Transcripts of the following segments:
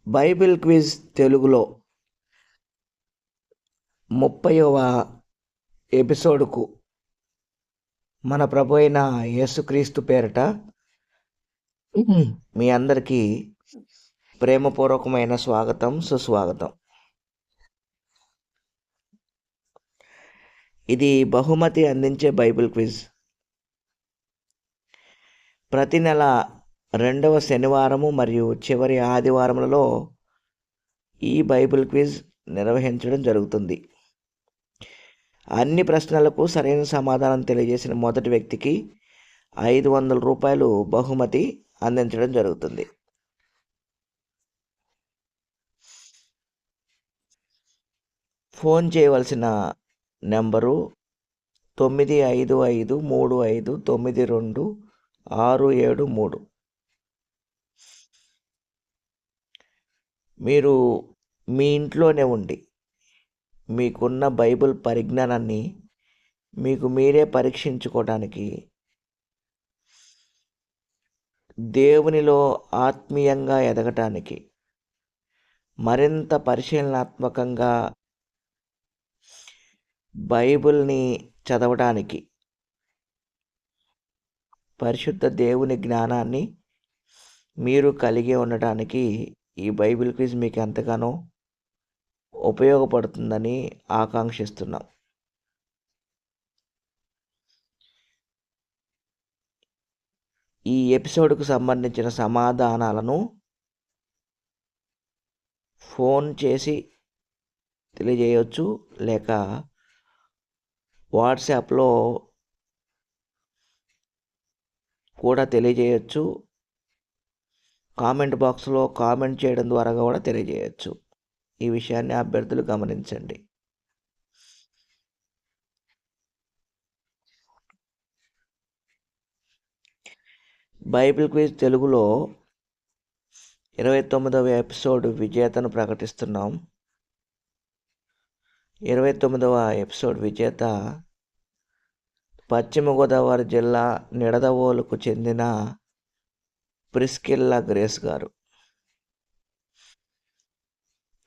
Bible quiz తెలుగులో 30వ ఎపిసోడ్కు మన ప్రభు అయిన యేసుక్రీస్తు పేరట మీ అందరికీ ప్రేమపూర్వకమైన స్వాగతం, సుస్వాగతం. ఇది బహుమతి అందించే బైబిల్ క్విజ్. ప్రతి నెల 2వ శనివారము మరియు చివరి ఆదివారములలో ఈ బైబిల్ క్విజ్ నిర్వహించడం జరుగుతుంది. అన్ని ప్రశ్నలకు సరైన సమాధానం తెలియజేసిన మొదటి వ్యక్తికి 500 రూపాయలు బహుమతి అందించడం జరుగుతుంది. ఫోన్ చేయవలసిన నెంబరు 9553592673. మీరు మీ ఇంట్లోనే ఉండి మీకున్న బైబిల్ పరిజ్ఞానాన్ని మీకు మీరే పరీక్షించుకోవడానికి, దేవునిలో ఆత్మీయంగా ఎదగటానికి, మరింత పరిశీలనాత్మకంగా బైబిల్ని చదవడానికి, పరిశుద్ధ దేవుని జ్ఞానాన్ని మీరు కలిగి ఉండటానికి ఈ బైబిల్ క్విజ్ మీకు ఎంతగానో ఉపయోగపడుతుందని ఆకాంక్షిస్తున్నాం. ఈ ఎపిసోడ్కు సంబంధించిన సమాధానాలను ఫోన్ చేసి తెలియజేయవచ్చు, లేక వాట్సాప్లో కూడా తెలియజేయచ్చు. కామెంట్ బాక్స్లో కామెంట్ చేయడం ద్వారా కూడా తెలియజేయచ్చు. ఈ విషయాన్ని అభ్యర్థులు గమనించండి. బైబిల్ క్విజ్ తెలుగులో 29వ ఎపిసోడ్ విజేతను ప్రకటిస్తున్నాం. 29వ ఎపిసోడ్ విజేత పశ్చిమ గోదావరి జిల్లా నిడదవోలుకు చెందిన ప్రిస్కిల్లా గ్రేస్ గారు.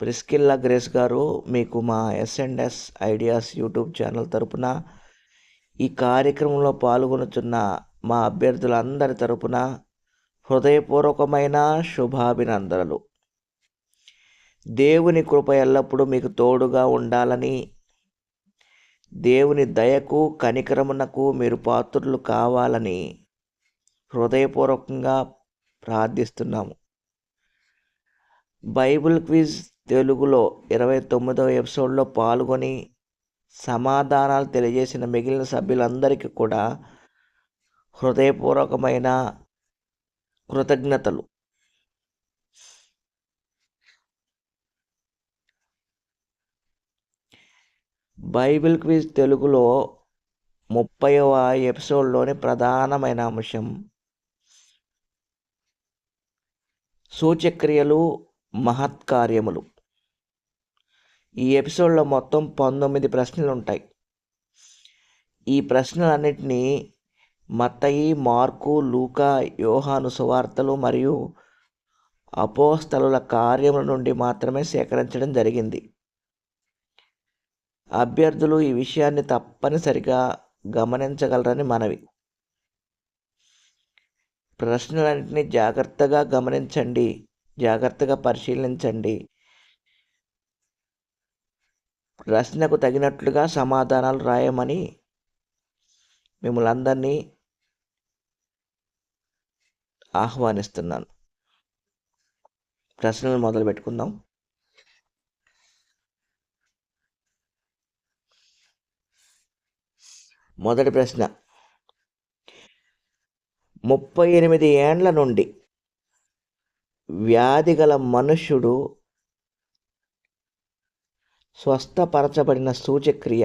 ప్రిస్కిల్లా గ్రేస్ గారు, మీకు మా S&S ఐడియాస్ యూట్యూబ్ ఛానల్ తరపున ఈ కార్యక్రమంలో పాల్గొనుచున్న మా అభ్యర్థులందరి తరపున హృదయపూర్వకమైన శుభాభినందనలు. దేవుని కృప ఎల్లప్పుడూ మీకు తోడుగా ఉండాలని, దేవుని దయకు కనికరమునకు మీరు పాత్రులు కావాలని హృదయపూర్వకంగా ప్రార్థిస్తున్నాము. బైబిల్ క్విజ్ తెలుగులో 29వ ఎపిసోడ్లో పాల్గొని సమాధానాలు తెలియజేసిన మిగిలిన సభ్యులందరికీ కూడా హృదయపూర్వకమైన కృతజ్ఞతలు. బైబిల్ క్విజ్ తెలుగులో 30వ ఎపిసోడ్లోని ప్రధానమైన అంశం సూచక్రియలు, మహత్కార్యములు. ఈ ఎపిసోడ్లో మొత్తం 19 ప్రశ్నలు ఉంటాయి. ఈ ప్రశ్నలన్నింటినీ మత్తయి, మార్కు, లూకా, యోహాను సువార్తలు మరియు అపోస్తలుల కార్యముల నుండి మాత్రమే సేకరించడం జరిగింది. అభ్యర్థులు ఈ విషయాన్ని తప్పనిసరిగా గమనించగలరని మనవి. ప్రశ్నలన్నింటినీ జాగ్రత్తగా గమనించండి, జాగ్రత్తగా పరిశీలించండి. ప్రశ్నకు తగినట్లుగా సమాధానాలు రాయమని మిమ్మల్ని అందరినీ ఆహ్వానిస్తున్నాను. ప్రశ్నలు మొదలు పెట్టుకుందాం. మొదటి ప్రశ్న, 38 ఏండ్ల నుండి వ్యాధి గల మనుష్యుడు స్వస్థపరచబడిన సూచక్రియ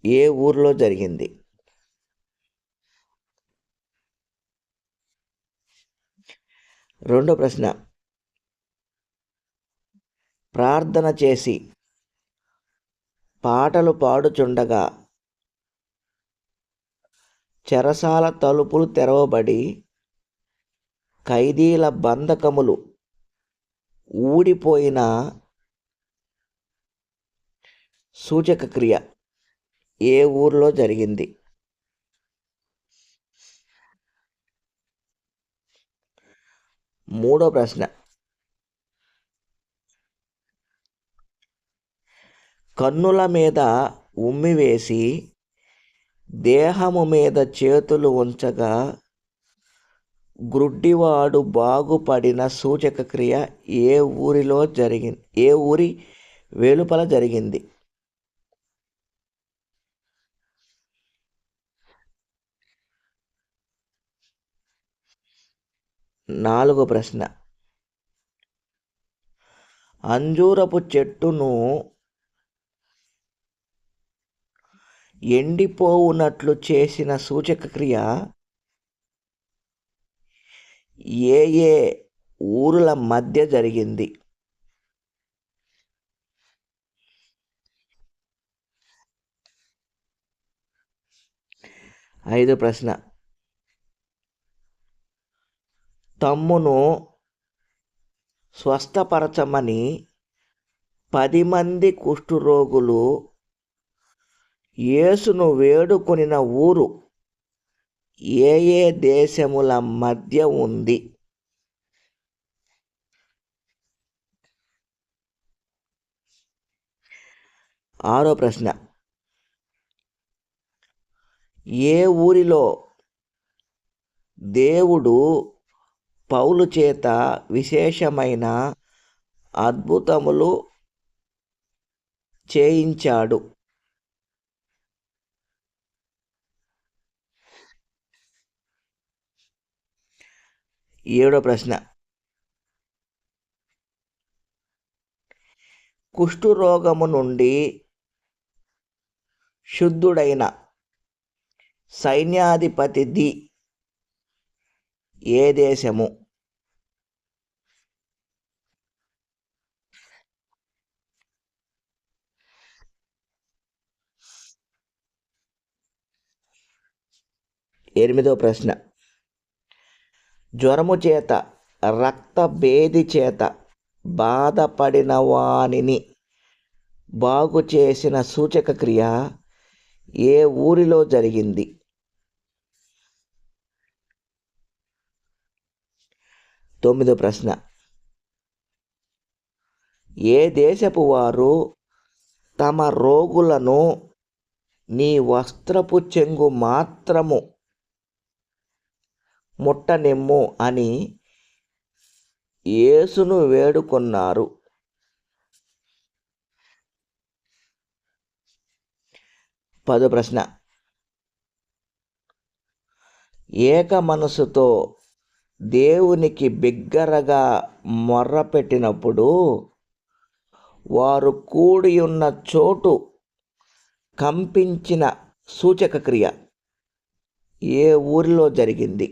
ఏ ఊరిలో జరిగింది? రెండో ప్రశ్న, ప్రార్థన చేసి పాటలు పాడుచుండగా చెరసాల తలుపులు తెరవబడి ఖైదీల బంధకములు ఊడిపోయిన సూచక క్రియ ఏ ఊరిలో జరిగింది? మూడో ప్రశ్న, కన్నుల మీద ఉమ్మివేసి దేహము మీద చేతులు ఉంచగా గ్రుడ్డివాడు బాగుపడిన సూచక క్రియ ఏ ఊరిలో జరిగింది? ఏ ఊరి వెలుపల జరిగింది? నాలుగో ప్రశ్న, అంజూరపు చెట్టును ఎండిపోవునట్లు చేసిన సూచక క్రియ ఏ ఏ ఊరుల మధ్య జరిగింది? ఐదో ప్రశ్న, తమ్మును స్వస్థపరచమని 10 మంది కుష్ఠరోగులు యేసును వేడుకొనిన ఊరు ఏ ఏ దేశముల మధ్య ఉంది? ఆరో ప్రశ్న, ఏ ఊరిలో దేవుడు పౌలు చేత విశేషమైన అద్భుతములు చేయించాడు? ఏడో ప్రశ్న, కుష్ఠరోగము నుండి శుద్ధుడైన సైన్యాధిపతిది ఏ దేశము? ఎనిమిదో ప్రశ్న, జ్వరము చేత రక్తభేది చేత బాధపడిన వానిని బాగు చేసిన సూచక క్రియ ఏ ఊరిలో జరిగింది? తొమ్మిదో ప్రశ్న, ఏ దేశపు వారు తమ రోగులను నీ వస్త్రపు చెంగు మాత్రము ముట్టనిమ్ము అని యేసును వేడుకొన్నారు? పదో ప్రశ్న, ఏక మనసుతో దేవునికి బిగ్గరగా మొర్రపెట్టినప్పుడు వారు కూడి ఉన్న చోటు కంపించిన సూచక క్రియ ఏ ఊరిలో జరిగింది?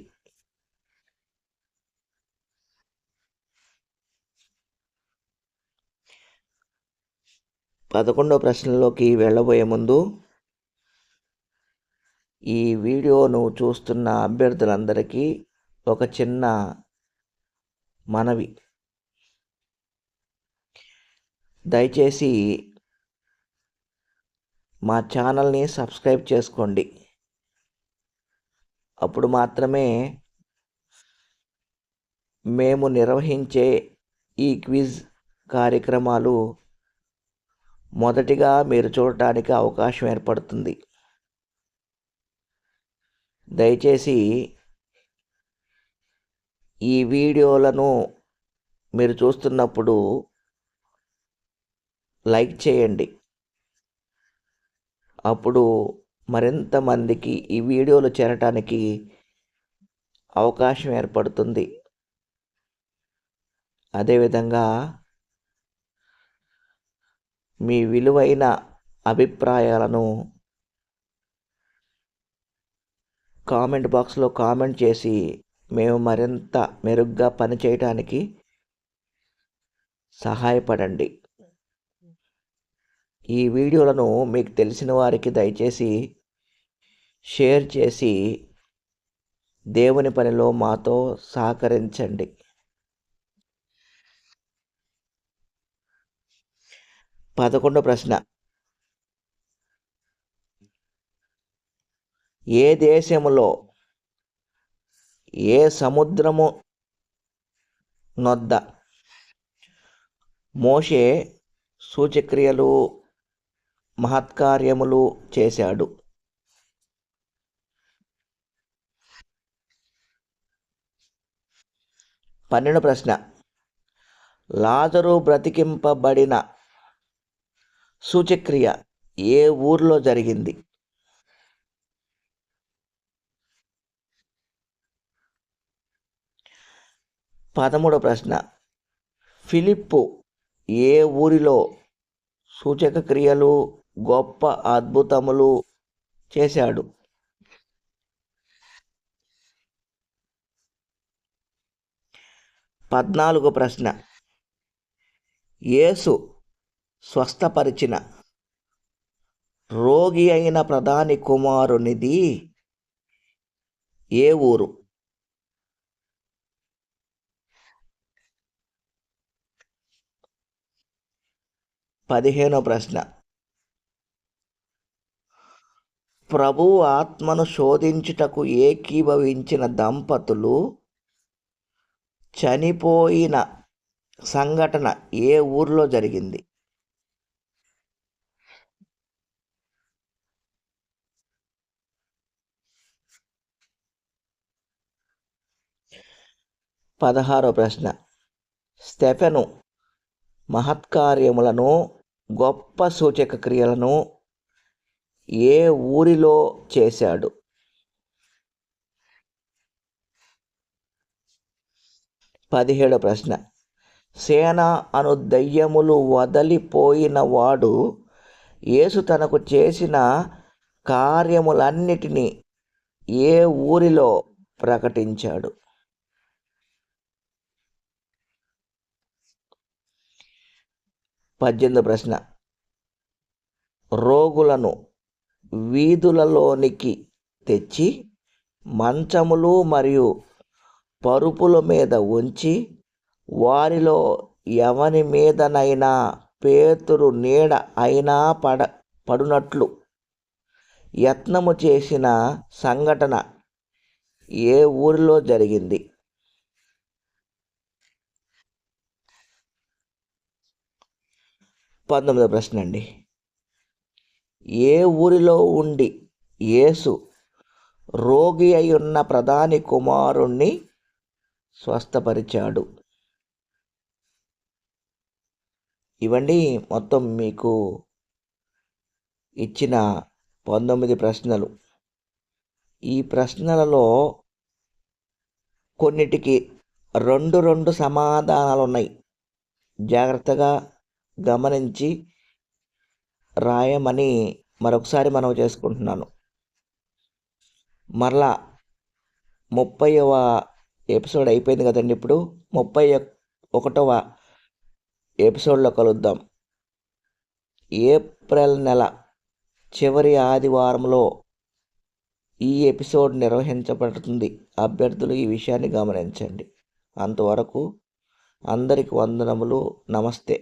11వ ప్రశ్నలోకి వెళ్ళబోయే ముందు ఈ వీడియోను చూస్తున్న అభ్యర్థులందరికీ ఒక చిన్న మనవి. దయచేసి మా ఛానల్ని సబ్స్క్రైబ్ చేసుకోండి. అప్పుడు మాత్రమే మేము నిర్వహించే ఈ క్విజ్ కార్యక్రమాలు మొదటిగా మీరు చూడటానికి అవకాశం ఏర్పడుతుంది. దయచేసి ఈ వీడియోలను మీరు చూస్తున్నప్పుడు లైక్ చేయండి. అప్పుడు మరింత మందికి ఈ వీడియోలు చేరటానికి అవకాశం ఏర్పడుతుంది. అదేవిధంగా మీ విలువైన అభిప్రాయాలను కామెంట్ బాక్స్లో కామెంట్ చేసి మేము మరింత మెరుగ్గా పనిచేయడానికి సహాయపడండి. ఈ వీడియోలను మీకు తెలిసిన వారికి దయచేసి షేర్ చేసి దేవుని పనిలో మాతో సహకరించండి. 11వ ప్రశ్న, ఏ దేశములో ఏ సముద్రము నొద్ద మోషే సూచక్రియలు మహత్కార్యములు చేశాడు? 12వ ప్రశ్న, లాజరు బ్రతికింపబడిన సూచక్రియ ఏ ఊరిలో జరిగింది? 13వ ప్రశ్న, ఫిలిప్పు ఏ ఊరిలో సూచక క్రియలు గొప్ప అద్భుతములు చేశాడు? 14వ ప్రశ్న, యేసు స్వస్థపరిచిన రోగి అయిన ప్రధాని కుమారునిది ఏ ఊరు? 15వ ప్రశ్న, ప్రభువు ఆత్మను శోధించుటకు ఏకీభవించిన దంపతులు చనిపోయిన సంఘటన ఏ ఊరిలో జరిగింది? 16వ ప్రశ్న, స్టెఫెను మహత్కార్యములను గొప్ప సూచక క్రియలను ఏ ఊరిలో చేశాడు? 17వ ప్రశ్న, సేన అను దయ్యములు వదలిపోయిన వాడు యేసు తనకు చేసిన కార్యములన్నిటినీ ఏ ఊరిలో ప్రకటించాడు? 18వ ప్రశ్న, రోగులను వీధులలోనికి తెచ్చి మంచములు మరియు పరుపుల మీద ఉంచి వారిలో ఎవని మీదనైనా పేతురు నీడ అయినా పడునట్లు యత్నము చేసిన సంఘటన ఏ ఊరిలో జరిగింది? 19వ ప్రశ్న అండి, ఏ ఊరిలో ఉండి యేసు రోగి అయి ఉన్న ప్రధాని కుమారుణ్ణి స్వస్థపరిచాడు? ఇవండి మొత్తం మీకు ఇచ్చిన 19 ప్రశ్నలు. ఈ ప్రశ్నలలో కొన్నిటికి 2 సమాధానాలు ఉన్నాయి. జాగ్రత్తగా గమనించి రాయమని మరొకసారి మనవి చేసుకుంటున్నాను. మరలా 30వ ఎపిసోడ్ అయిపోయింది కదండి. ఇప్పుడు 31వ ఎపిసోడ్లో కలుద్దాం. ఏప్రిల్ నెల చివరి ఆదివారంలో ఈ ఎపిసోడ్ నిర్వహించబడుతుంది. అభ్యర్థులు ఈ విషయాన్ని గమనించండి. అంతవరకు అందరికి వందనములు. నమస్తే.